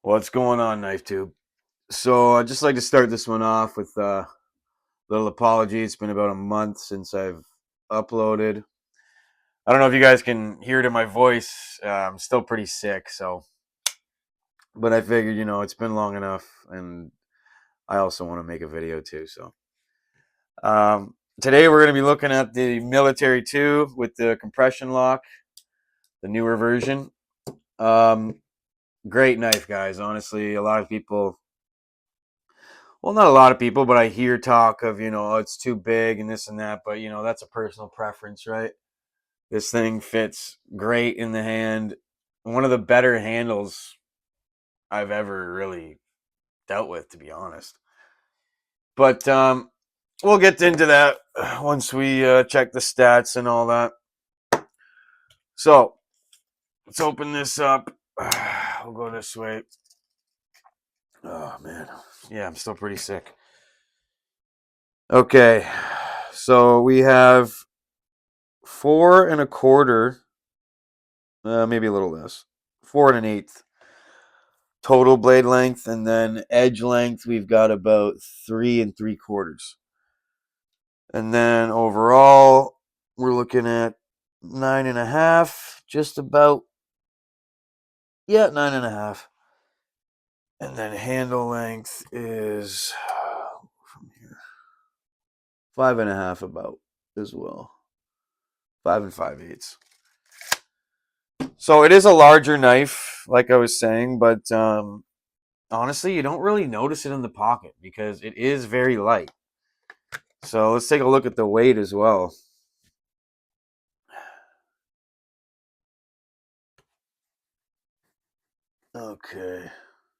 What's going on, Knife Tube? So I'd just like to start this one off with a little apology. It's been about a month since I've uploaded. I don't know if you guys can hear it in my voice. I'm still pretty sick, but I figured, it's been long enough, and I also want to make a video too. Today we're going to be looking at the Military 2 with the compression lock, the newer version. Um, Great knife, guys. Honestly, a lot of people, well, not a lot of people, but I hear talk of, oh, it's too big and this and that, but, that's a personal preference, right? This thing fits great in the hand. One of the better handles I've ever really dealt with, to be honest. But we'll get into that once we check the stats and all that. So let's open this up. We'll go this way. Oh, man. Yeah, I'm still pretty sick. Okay. So we have 4 1/4, maybe a little less, 4 1/8 total blade length, and then edge length we've got about 3 3/4, and then overall we're looking at 9.5, just about, yeah, 9.5, and then handle length is from here 5.5 about as well, 5 5/8. So it is a larger knife, like I was saying, but honestly, you don't really notice it in the pocket because it is very light. So let's take a look at the weight as well. Okay.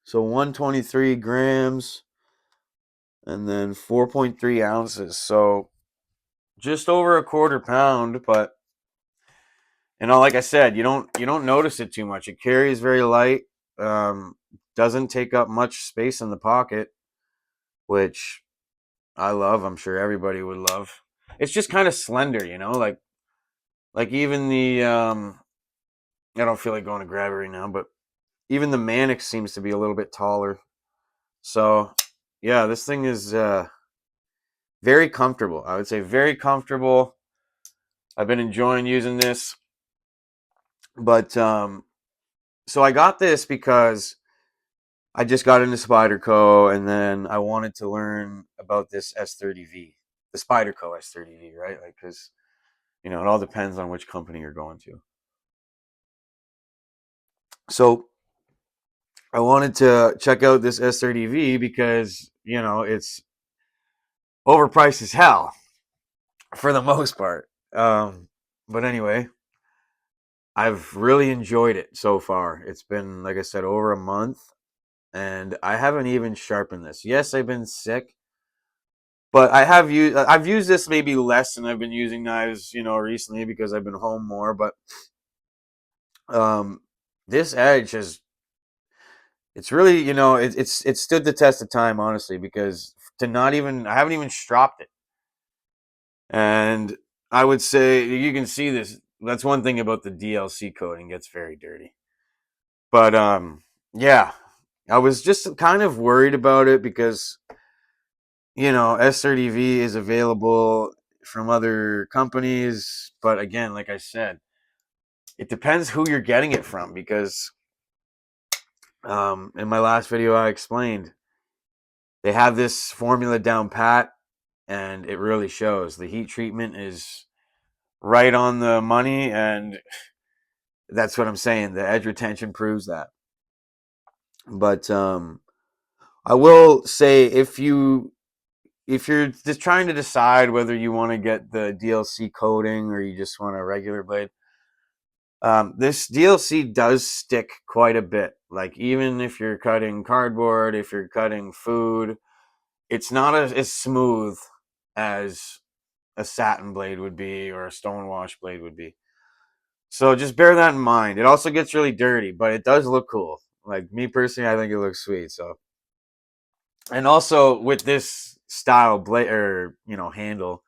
So 123 grams and then 4.3 ounces. So just over a quarter pound, but like I said, you don't notice it too much. It carries very light. Um, doesn't take up much space in the pocket, which I love. I'm sure everybody would love. It's just kind of slender, like even the I don't feel like going to grab it right now, but even the Mannix seems to be a little bit taller. So yeah, this thing is very comfortable. I would say very comfortable. I've been enjoying using this, but so I got this because I just got into Spyderco, and then I wanted to learn about this S30V, the Spyderco S30V, right? Like, because it all depends on which company you're going to. So I wanted to check out this S30V because it's overpriced as hell for the most part. But anyway, I've really enjoyed it so far. It's been, like I said, over a month, and I haven't even sharpened this. Yes, I've been sick, but I've used this maybe less than I've been using knives, recently because I've been home more. But um, this edge has it's really, it's stood the test of time, honestly, because I haven't even stropped it. And I would say you can see this. That's one thing about the DLC coating; it gets very dirty. But yeah, I was just kind of worried about it because S30V is available from other companies, but again, like I said, it depends who you're getting it from because in my last video I explained they have this formula down pat, and it really shows. The heat treatment is right on the money, and that's what I'm saying. The edge retention proves that. But I will say, if you're just trying to decide whether you want to get the DLC coating or you just want a regular blade, this DLC does stick quite a bit. Like, even if you're cutting cardboard, if you're cutting food, it's not as smooth as a satin blade would be or a stonewash blade would be. So just bear that in mind. It also gets really dirty, but it does look cool. Like, me personally, I think it looks sweet. So, and also with this style blade, or handle,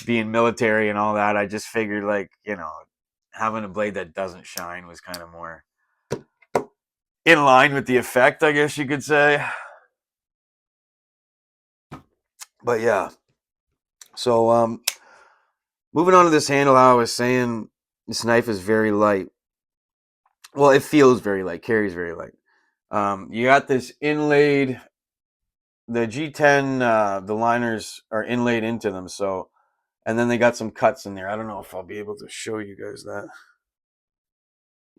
being military and all that, I just figured, like, having a blade that doesn't shine was kind of more in line with the effect, I guess you could say. But yeah. So moving on to this handle, how I was saying this knife is very light. Well, it feels very light, carries very light. You got this inlaid, the G10, the liners are inlaid into them, so, and then they got some cuts in there. I don't know if I'll be able to show you guys that.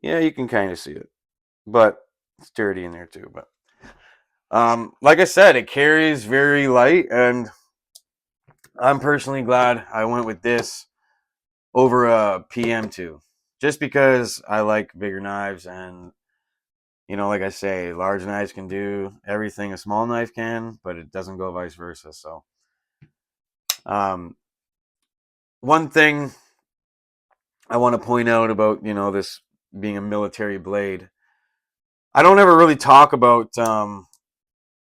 Yeah, you can kind of see it, but it's dirty in there too. But like I said, it carries very light, and I'm personally glad I went with this over a PM2, just because I like bigger knives, and like I say, large knives can do everything a small knife can, but it doesn't go vice versa. So, one thing I want to point out about this being a military blade, I don't ever really talk about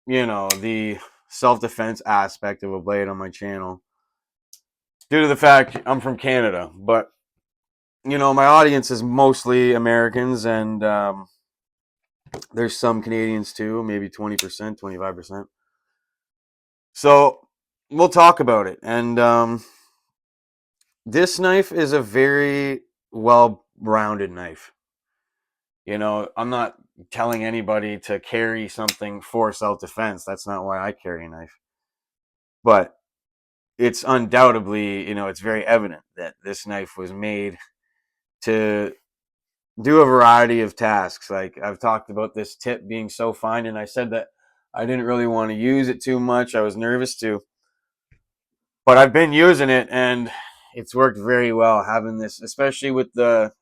the self-defense aspect of a blade on my channel due to the fact I'm from Canada, but my audience is mostly Americans, and there's some Canadians too, maybe 20%, 25%. So we'll talk about it. And this knife is a very well-rounded knife. I'm not telling anybody to carry something for self-defense. That's not why I carry a knife. But it's undoubtedly, it's very evident that this knife was made to do a variety of tasks. Like, I've talked about this tip being so fine, and I said that I didn't really want to use it too much. I was nervous to. But I've been using it, and it's worked very well having this, especially with the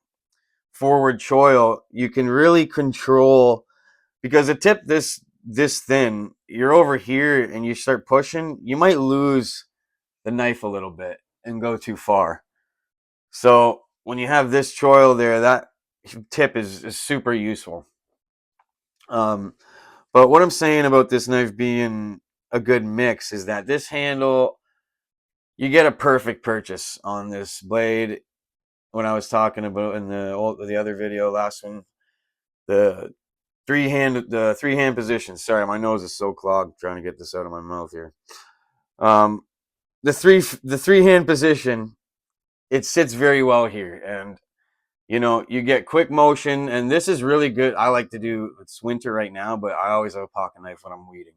forward choil. You can really control, because a tip this thin, you're over here and you start pushing, you might lose the knife a little bit and go too far. So when you have this choil there, that tip is super useful. But what I'm saying about this knife being a good mix is that this handle, you get a perfect purchase on this blade. When I was talking about in the other video, last one, the three hand position. Sorry, my nose is so clogged trying to get this out of my mouth here. The three hand position, it sits very well here, and you get quick motion, and this is really good. I like to do, it's winter right now, but I always have a pocket knife when I'm weeding,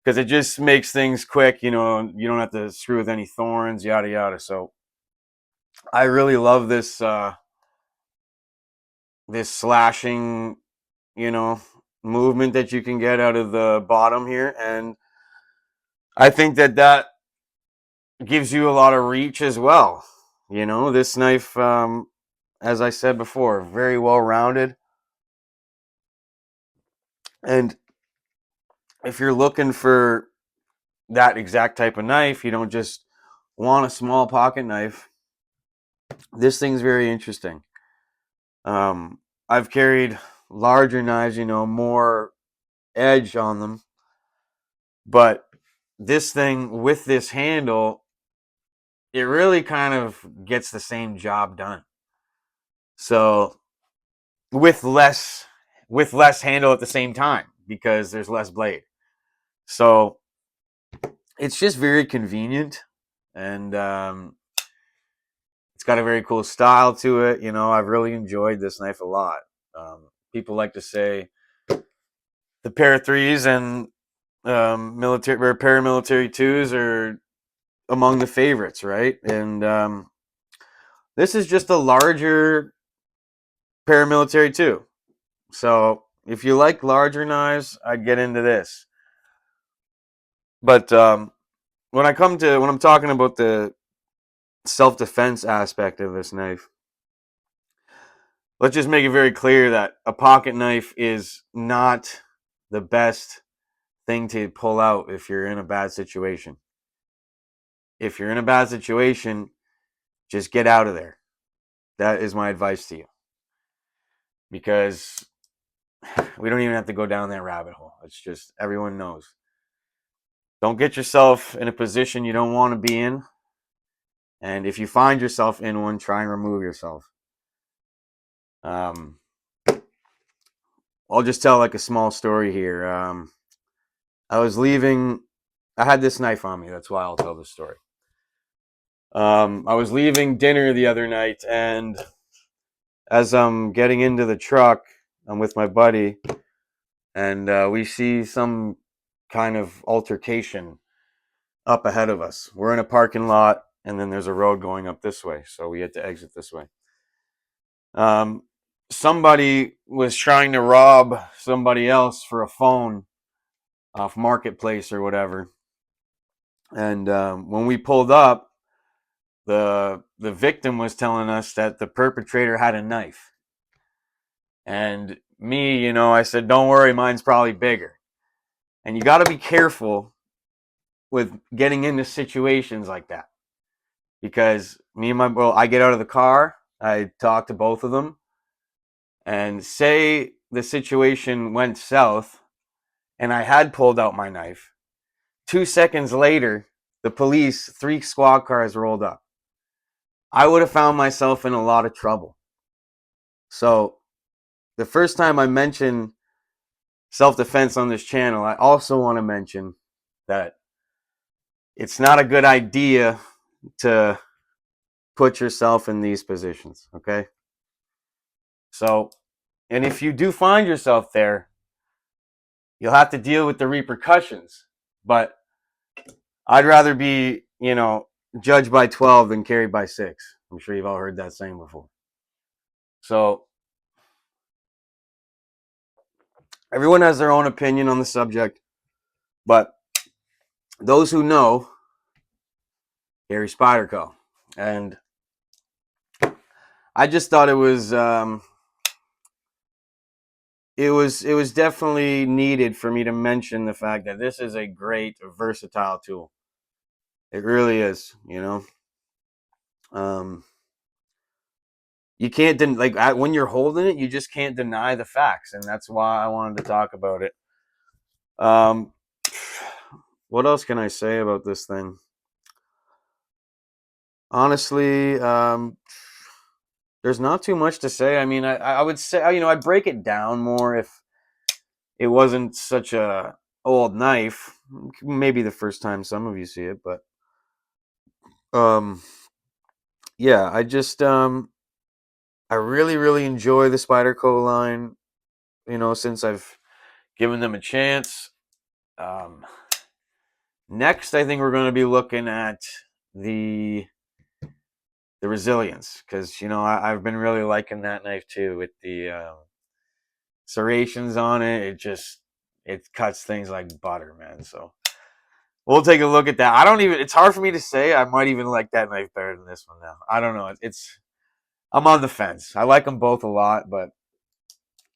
because it just makes things quick. You don't have to screw with any thorns, yada yada. So I really love this slashing, movement that you can get out of the bottom here, and I think that gives you a lot of reach as well. This knife, as I said before, very well rounded, and if you're looking for that exact type of knife, you don't just want a small pocket knife, this thing's very interesting. I've carried larger knives, more edge on them, but this thing with this handle, it really kind of gets the same job done. So with less handle at the same time, because there's less blade. So it's just very convenient, and it's got a very cool style to it. I've really enjoyed this knife a lot. People like to say the Para 3s and military or paramilitary 2s are among the favorites, right? And this is just a larger paramilitary 2. So if you like larger knives, I'd get into this. But when I'm talking about the self-defense aspect of this knife, let's just make it very clear that a pocket knife is not the best thing to pull out if you're in a bad situation. If you're in a bad situation, just get out of there. That is my advice to you. Because we don't even have to go down that rabbit hole. It's just, everyone knows. Don't get yourself in a position you don't want to be in. And if you find yourself in one, try and remove yourself. I'll just tell like a small story here. I was leaving. I had this knife on me. That's why I'll tell this story. I was leaving dinner the other night, and as I'm getting into the truck, I'm with my buddy, and we see some kind of altercation up ahead of us. We're in a parking lot, and then there's a road going up this way, so we had to exit this way. Somebody was trying to rob somebody else for a phone off Marketplace or whatever. And when we pulled up, the victim was telling us that the perpetrator had a knife. And me, I said, "Don't worry, mine's probably bigger." And you got to be careful with getting into situations like that, because I get out of the car, I talk to both of them, and say the situation went south, and I had pulled out my knife. 2 seconds later, the police, 3 squad cars rolled up. I would have found myself in a lot of trouble. So the first time I mention self-defense on this channel, I also want to mention that it's not a good idea to put yourself in these positions, okay? So, and if you do find yourself there, you'll have to deal with the repercussions. But I'd rather be, judged by 12 than carried by 6. I'm sure you've all heard that saying before. So, everyone has their own opinion on the subject, but those who know carry Spyderco. And I just thought it was definitely needed for me to mention the fact that this is a great, versatile tool. It really is, You can't when you're holding it, you just can't deny the facts, and that's why I wanted to talk about it. What else can I say about this thing? Honestly, there's not too much to say. I mean, I would say, I'd break it down more if it wasn't such a old knife. Maybe the first time some of you see it, but yeah, I really, really enjoy the Spyderco line, since I've given them a chance. Next, I think we're going to be looking at the resilience, because I've been really liking that knife too, with the serrations on it. It cuts things like butter, man. So we'll take a look at that. It's hard for me to say. I might even like that knife better than this one now. I don't know. I'm on the fence. I like them both a lot, but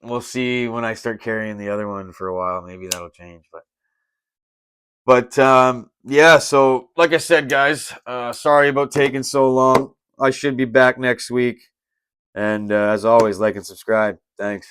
we'll see when I start carrying the other one for a while. Maybe that'll change. But yeah. So like I said, guys, sorry about taking so long. I should be back next week. And as always, like and subscribe. Thanks.